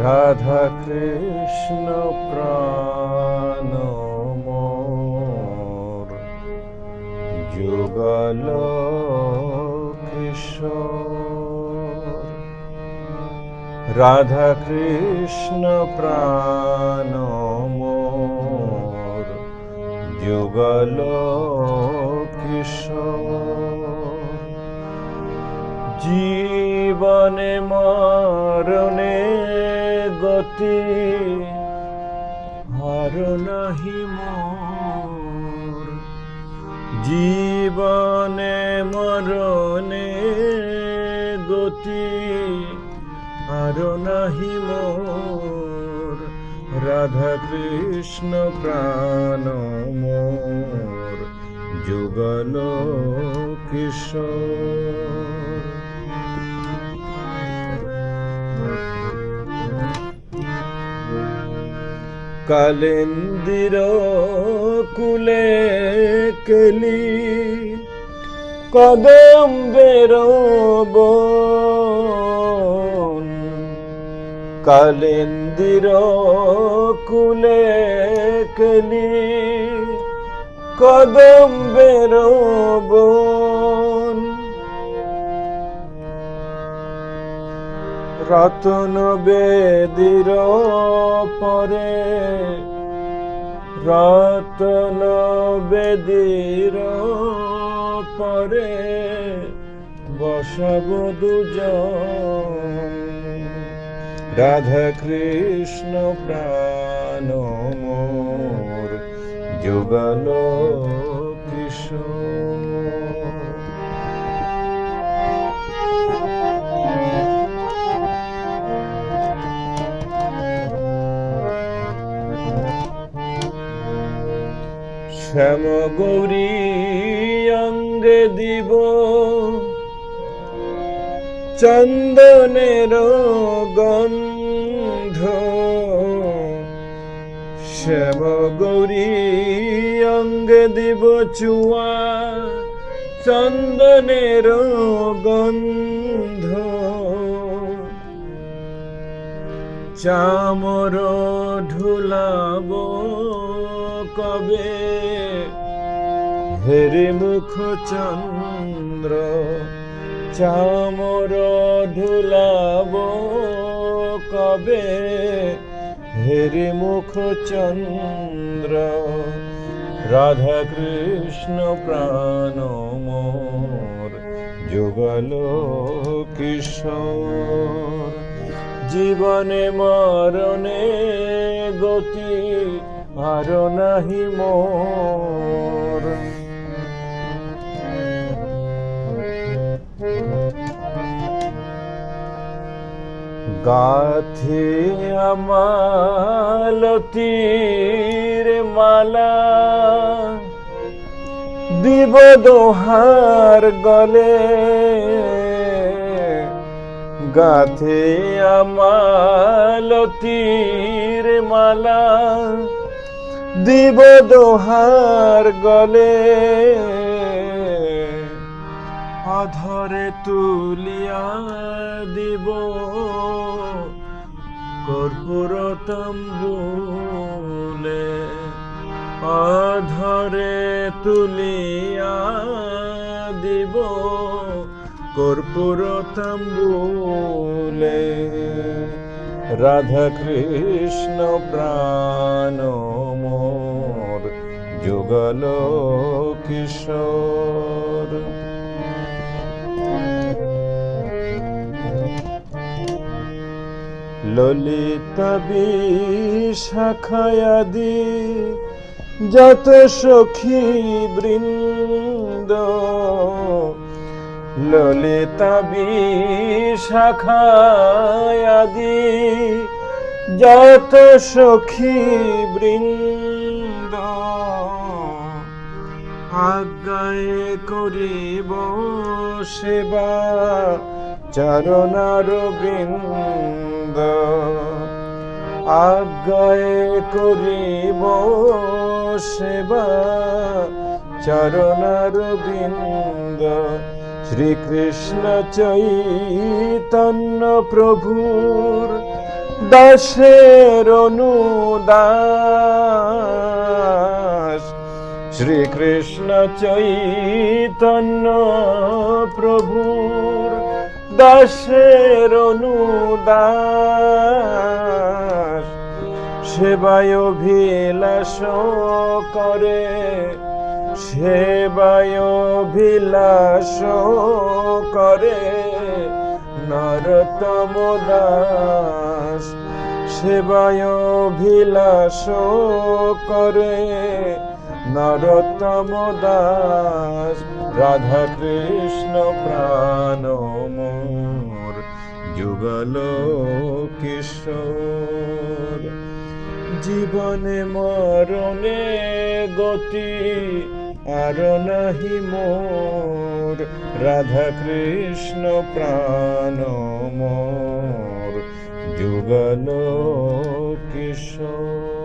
রাধা কৃষ্ণ প্রাণ মোর, যুগল কিশোর। রাধা কৃষ্ণ প্রাণ মোর, যুগল কিশোর। জীবনে মরণে গতি হার নাহি মোর, জীবনে মরণে গতি হার নাহি মোর। রাধা কৃষ্ণ প্রাণ মোর, যুগল কিশোর। কালেন্দির কুলে কেলি কদম্বের বন, কালেন্দির কুলে কেলি কদম্বের বন। রতন বেদির পরে, রতন বেদির পরে বসব দুজন। রাধা কৃষ্ণ প্রাণ মোর, যুগল কিশোর। শ্যাম গৌরী অঙ্গে দিব চন্দনের গন্ধ, শ্যাম গৌরী অঙ্গে দিব চুয়া চন্দনের গন্ধ। চামর ঢুলাব কবে হেরে মুখ চন্দ্র, চামর ঢুলাব কবে হেরে মুখ চন্দ্র। রাধা কৃষ্ণ প্রাণ মোর, যুগল কিশোর। জীবনে মরণে গতি আর নাহি মোর। গাথি আমালতির মালা, দিব দোহার গলে। গাথি আমালতির মালা, দিব দোহার গলে। অধরে তুলিয়া দিব কর্পূর তাম্বুলে, অধরে তুলিয়া দিব কর্পূর তাম্বুলে। রাধা কৃষ্ণ প্রাণ মোর, যুগল কিশোর। ললিতা বিশাখায়াদি যত সখী বৃন্দ, ললিতা বিশাখায়াদি যত সখী বৃন্দ। আজ্ঞায় করিব সেবা চরণার বৃন্দ, আজ্ঞায় করিব সেবা চরণার বৃন্দ। শ্রীকৃষ্ণ চৈতন্য প্রভুর দাসের অনুদাস শ্রীকৃষ্ণ চৈতন্য প্রভুর দাসের অনুদাস সেবায় অভিলাষ করে সেবায় অভিলাষ করে নরতম দাস সেবায় অভিলাষ করে নরতম দাস রাধা কৃষ্ণ প্রাণ মোর যুগল কিশোর জীবনে মরণে গতি আর নাহি মোর রাধা কৃষ্ণ প্রাণ মোর যুগল কিশোর।